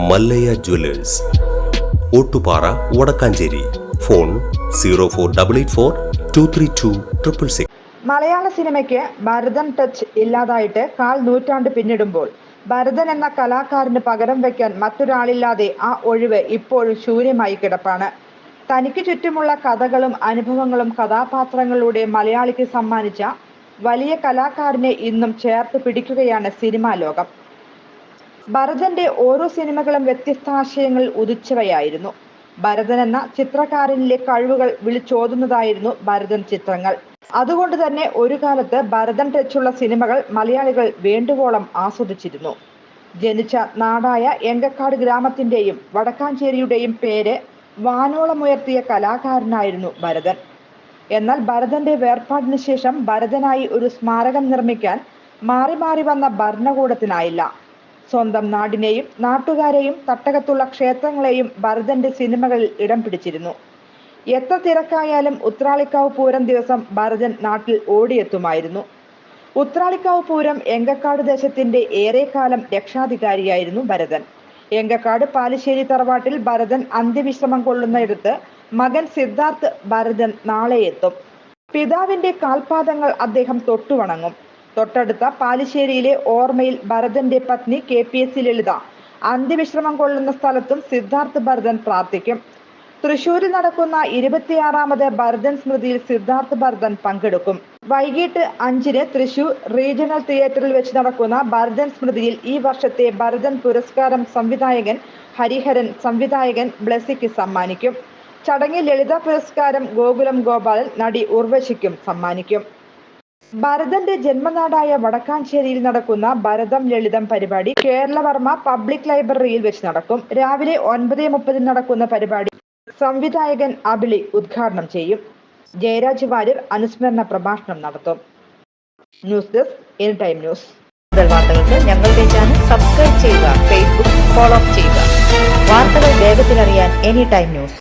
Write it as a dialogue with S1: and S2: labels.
S1: Mallayya Jewellers, Ottupara, Vadakkanchery. Phone 0488423266.
S2: മലയാള സിനിമയ്ക്ക് Bharathan touch ഇല്ലാതായിട്ട് നൂറ്റാണ്ട് പിന്നിടുമ്പോൾ ഭരതൻ എന്ന കലാകാരന് പകരം വയ്ക്കാൻ മറ്റൊരാളില്ലാതെ ആ ഒഴിവ് ഇപ്പോഴും ശൂന്യമായി കിടപ്പാണ്. തനിക്ക് ചുറ്റുമുള്ള കഥകളും അനുഭവങ്ങളും കഥാപാത്രങ്ങളിലൂടെ മലയാളിക്ക് സമ്മാനിച്ച വലിയ കലാകാരനെ ഇന്നും ചേർത്ത് പിടിക്കുകയാണ് സിനിമാ ലോകം. ഭരതന്റെ ഓരോ സിനിമകളും വ്യത്യസ്ത ആശയങ്ങളിൽ ഉദിച്ചവയായിരുന്നു. ഭരതൻ എന്ന ചിത്രകാരനിലെ കഴിവുകൾ വിളിച്ചോതുന്നതായിരുന്നു ഭരതൻ ചിത്രങ്ങൾ. അതുകൊണ്ട് തന്നെ ഒരു കാലത്ത് ഭരതൻ ടച്ചുള്ള സിനിമകൾ മലയാളികൾ വേണ്ടുവോളം ആസ്വദിച്ചിരുന്നു. ജനിച്ച നാടായ എങ്കക്കാട് ഗ്രാമത്തിന്റെയും വടക്കാഞ്ചേരിയുടെയും പേര് വാനോളമുയർത്തിയ കലാകാരനായിരുന്നു ഭരതൻ. എന്നാൽ ഭരതന്റെ വേർപാടിന് ശേഷം ഭരതനായി ഒരു സ്മാരകം നിർമ്മിക്കാൻ മാറി മാറി വന്ന ഭരണകൂടത്തിനായില്ല. സ്വന്തം നാടിനെയും നാട്ടുകാരെയും തട്ടകത്തുള്ള ക്ഷേത്രങ്ങളെയും ഭരതന്റെ സിനിമകളിൽ ഇടം പിടിച്ചിരുന്നു. എത്ര തിരക്കായാലും ഉത്രാളിക്കാവ് പൂരം ദിവസം ഭരതൻ നാട്ടിൽ ഓടിയെത്തുമായിരുന്നു. ഉത്രാളിക്കാവ് പൂരം എങ്കക്കാട് ദേശത്തിന്റെ ഏറെക്കാലം രക്ഷാധികാരിയായിരുന്നു ഭരതൻ. എങ്കക്കാട് പാലിശ്ശേരി തറവാട്ടിൽ ഭരതൻ അന്ത്യവിശ്രമം കൊള്ളുന്നിടത്ത് മകൻ സിദ്ധാർത്ഥ് ഭരതൻ നാളെ എത്തും. പിതാവിന്റെ കാൽപാദങ്ങൾ അദ്ദേഹം തൊട്ടുവണങ്ങും. തൊട്ടടുത്ത പാലിശ്ശേരിയിലെ ഓർമ്മയിൽ ഭരതന്റെ പത്നി KPS ലളിത അന്ത്യവിശ്രമം കൊള്ളുന്ന സ്ഥലത്തും സിദ്ധാർത്ഥ് ഭരതൻ പ്രാർത്ഥിക്കും. തൃശൂരിൽ നടക്കുന്ന 26ാമത് ഭരതൻ സ്മൃതിയിൽ സിദ്ധാർത്ഥ് ഭരതൻ പങ്കെടുക്കും. വൈകിട്ട് 5-ന് തൃശൂർ റീജിയണൽ തിയേറ്ററിൽ വെച്ച് നടക്കുന്ന ഭരതൻ സ്മൃതിയിൽ ഈ വർഷത്തെ ഭരതൻ പുരസ്കാരം സംവിധായകൻ ഹരിഹരൻ സംവിധായകൻ ബ്ലെസിക്ക് സമ്മാനിക്കും. ചടങ്ങിൽ ലളിത പുരസ്കാരം ഗോകുലം ഗോപാലൻ നടി ഉർവശിക്കും സമ്മാനിക്കും. ഭരതന്റെ ജന്മനാടായ വടക്കാഞ്ചേരിയിൽ നടക്കുന്ന ഭരതം ലളിതം പരിപാടി കേരളവർമ്മ പബ്ലിക് ലൈബ്രറിയിൽ വെച്ച് നടക്കും. രാവിലെ 9:30 നടക്കുന്ന പരിപാടി സംവിധായകൻ അബിളി ഉദ്ഘാടനം ചെയ്യും. ജയരാജ് വാര്യർ അനുസ്മരണ പ്രഭാഷണം നടത്തും. News desk any time news.
S3: കൂടുതൽ വാർത്തകൾക്ക് ഞങ്ങളുടെ ചാനൽ സബ്സ്ക്രൈബ് ചെയ്യുക, ഫേസ്ബുക്ക് ഫോളോ ചെയ്യുക. വാർത്തകൾ വേഗത്തിലറിയാൻ എനി ടൈം ന്യൂസ്.